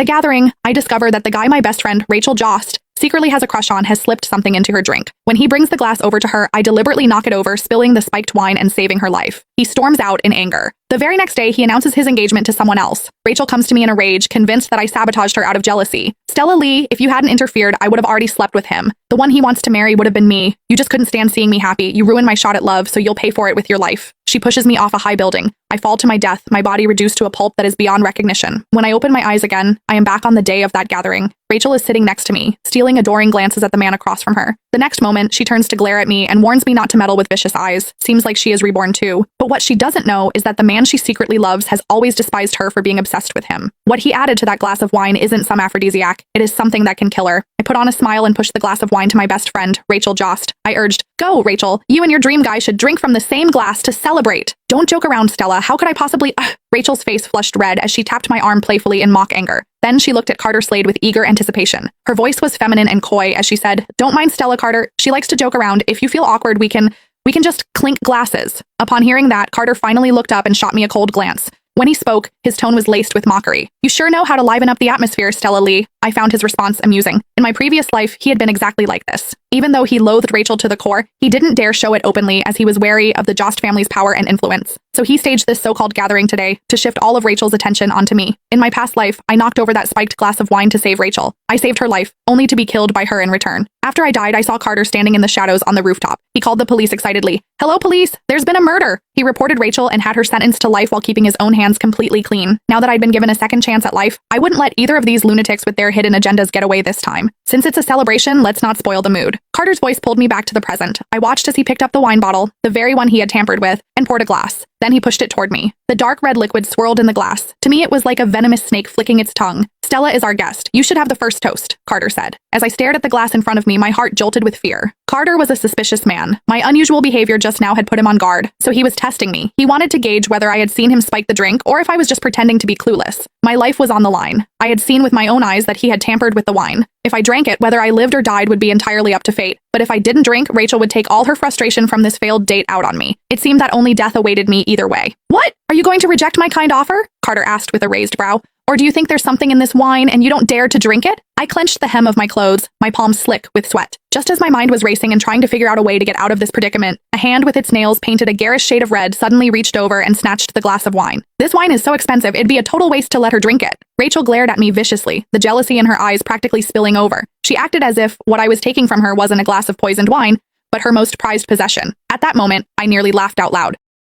At a gathering, I discover that the guy my best friend, Rachel Jost, secretly has a crush on has slipped something into her drink. When he brings the glass over to her, I deliberately knock it over, spilling the spiked wine and saving her life. He storms out in anger. The very next day, he announces his engagement to someone else. Rachel comes to me in a rage, convinced that I sabotaged her out of jealousy. Stella Lee, if you hadn't interfered, I would have already slept with him. The one he wants to marry would have been me. You just couldn't stand seeing me happy. You ruined my shot at love, so you'll pay for it with your life. She pushes me off a high building. I fall to my death, my body reduced to a pulp that is beyond recognition. When I open my eyes again, I am back on the day of that gathering. Rachel is sitting next to me, stealing adoring glances at the man across from her. The next moment, she turns to glare at me and warns me not to meddle with vicious eyes. Seems like she is reborn too. But what she doesn't know is that the man she secretly loves has always despised her for being obsessed with him. What he added to that glass of wine isn't some aphrodisiac. It is something that can kill her. I put on a smile and pushed the glass of wine to my best friend, Rachel Jost. I urged, "Go, Rachel. You and your dream guy should drink from the same glass to celebrate." "Don't joke around, Stella. How could I possibly—" Rachel's face flushed red as she tapped my arm playfully in mock anger. Then she looked at Carter Slade with eager anticipation. Her voice was feminine and coy as she said, "Don't mind Stella, Carter. She likes to joke around. If you feel awkward, we can just clink glasses." Upon hearing that, Carter finally looked up and shot me a cold glance. When he spoke, his tone was laced with mockery. "You sure know how to liven up the atmosphere, Stella Lee." I found his response amusing. In my previous life, he had been exactly like this. Even though he loathed Rachel to the core, he didn't dare show it openly as he was wary of the Jost family's power and influence. So he staged this so-called gathering today to shift all of Rachel's attention onto me. In my past life, I knocked over that spiked glass of wine to save Rachel. I saved her life, only to be killed by her in return. After I died, I saw Carter standing in the shadows on the rooftop. He called the police excitedly. "Hello, police! There's been a murder!" He reported Rachel and had her sentenced to life while keeping his own hands completely clean. Now that I'd been given a second chance at life, I wouldn't let either of these lunatics with their hidden agendas get away this time. Since it's a celebration, let's not spoil the mood. Carter's voice pulled me back to the present. I watched as he picked up the wine bottle, the very one he had tampered with, and poured a glass. Then he pushed it toward me. The dark red liquid swirled in the glass. To me, it was like a venomous snake flicking its tongue. "Stella is our guest. You should have the first toast," Carter said. As I stared at the glass in front of me, my heart jolted with fear. Carter was a suspicious man. My unusual behavior just now had put him on guard, so he was testing me. He wanted to gauge whether I had seen him spike the drink or if I was just pretending to be clueless. My life was on the line. I had seen with my own eyes that he had tampered with the wine. If I drank it, whether I lived or died would be entirely up to fate. But if I didn't drink, Rachel would take all her frustration from this failed date out on me. It seemed that only death awaited me either way. "What? Are you going to reject my kind offer?" Carter asked with a raised brow. "Or do you think there's something in this wine and you don't dare to drink it?" I clenched the hem of my clothes, my palms slick with sweat. Just as my mind was racing and trying to figure out a way to get out of this predicament, a hand with its nails painted a garish shade of red suddenly reached over and snatched the glass of wine. "This wine is so expensive, it'd be a total waste to let her drink it." Rachel glared at me viciously, the jealousy in her eyes practically spilling over. She acted as if what I was taking from her wasn't a glass of poisoned wine, but her most prized possession. At that moment, I nearly laughed out loud.